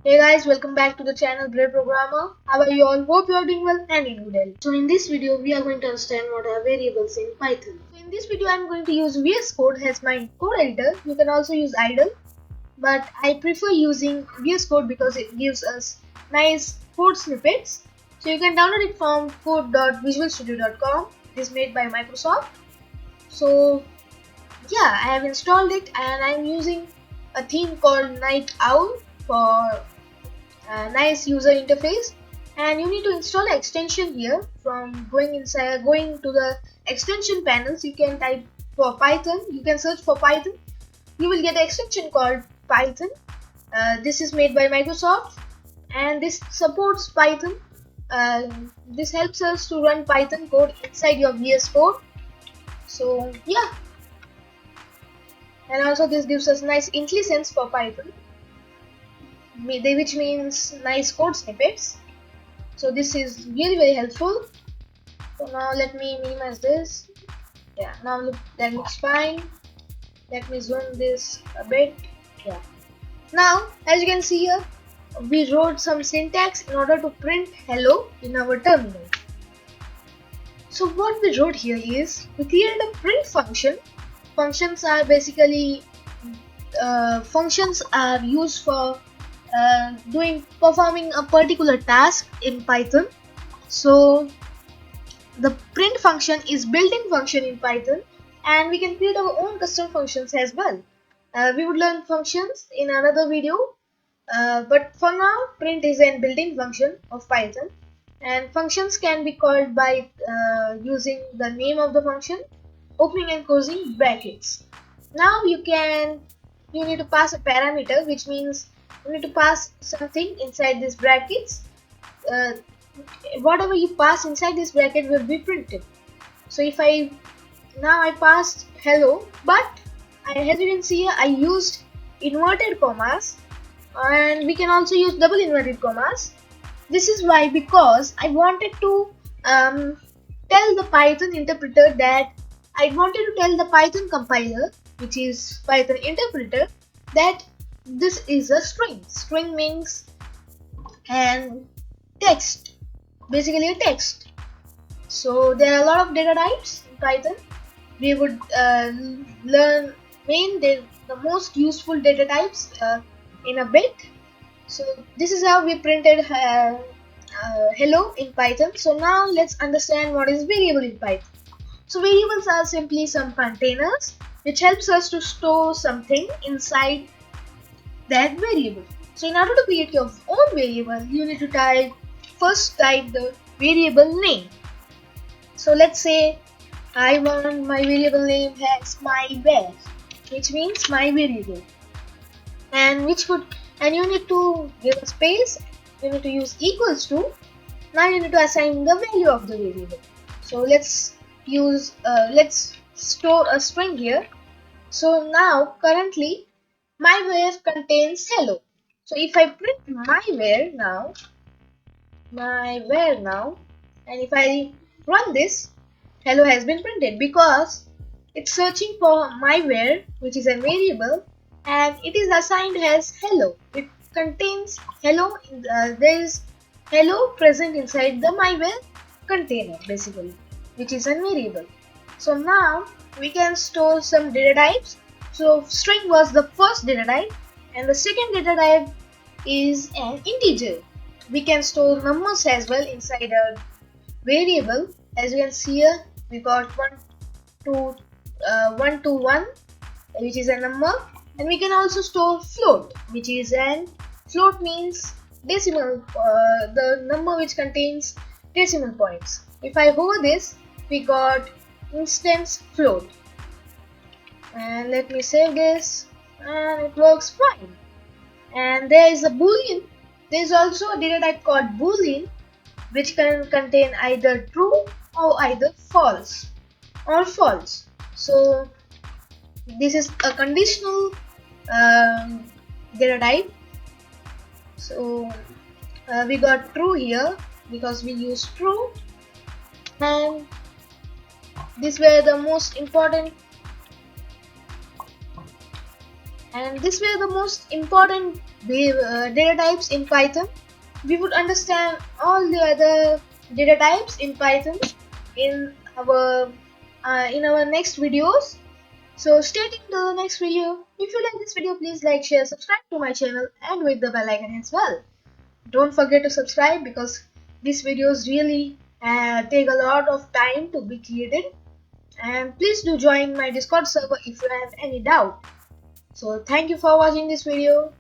Hey guys, welcome back to the channel Great Programmer. How are you all? Hope you are doing well and in good health. So in this video, we are going to understand what are variables in Python. So in this video, I am going to use VS Code as my code editor. You can also use idle, but I prefer using VS Code because it gives us nice code snippets. So you can download it from code.visualstudio.com. It is made by Microsoft. So yeah, I have installed it and I am using a theme called Night Owl for nice user interface. And you need to install an extension here. From going to the extension panels, you can type for Python. You can search for Python. You will get an extension called Python. This is made by Microsoft and this supports Python. This helps us to run Python code inside your VS Code. So yeah, and also this gives us nice IntelliSense for Python, which means nice code snippets. So this is really very helpful. So now let me minimize this. Yeah, now look, that looks fine. Let me zoom this a bit. Yeah. Now, as you can see here, we wrote some syntax in order to print hello in our terminal. So what we wrote here is we created a print function. Functions are basically functions are used for performing a particular task in Python. So the print function is built-in function in Python, and we can create our own custom functions as well. We would learn functions in another video, but for now print is an built-in function of Python, and functions can be called by using the name of the function, opening and closing brackets. Now you need to pass a parameter, which means you need to pass something inside these brackets. uh, Whatever you pass inside this bracket will be printed. So if I passed hello, but as you can see I used inverted commas, and we can also use double inverted commas. This is why, because I wanted to tell the Python interpreter that I wanted to tell the Python compiler, which is Python interpreter, that this is a string. String means and text, basically a text. So there are a lot of data types in Python. We would learn the most useful data types in a bit. So this is how we printed hello in Python. So now let's understand what is variable in Python. So variables are simply some containers which helps us to store something inside that variable. So in order to create your own variable, you need to first type the variable name. So let's say I want my variable name as myVar, which means my variable, and you need to give a space. You need to use equals to. Now you need to assign the value of the variable. So let's store a string here. So now currently myVar contains hello. So if I print myVar now, and if I run this, hello has been printed because it's searching for myVar, which is a variable, and it is assigned as hello. It contains hello. There is hello present inside the myVar container, basically, which is a variable. So now we can store some data types. So string was the first data type, and the second data type is an integer. We can store numbers as well inside a variable. As you can see here, we got 1 to 1, which is a number, and we can also store float, which is an float means decimal, the number which contains decimal points. If I hover this, we got instance float, and let me save this, and it works fine. And there is a boolean. There is also a data type called boolean, which can contain either true or either false or false. So this is a conditional data type. So we got true here because we use true, and these were the most important and these were the most important data types in Python. We would understand all the other data types in Python in our next videos. So stay tuned to the next video. If you like this video, please like, share, subscribe to my channel and with the bell icon as well. Don't forget to subscribe because these videos really take a lot of time to be created. And please do join my Discord server if you have any doubt. So thank you for watching this video.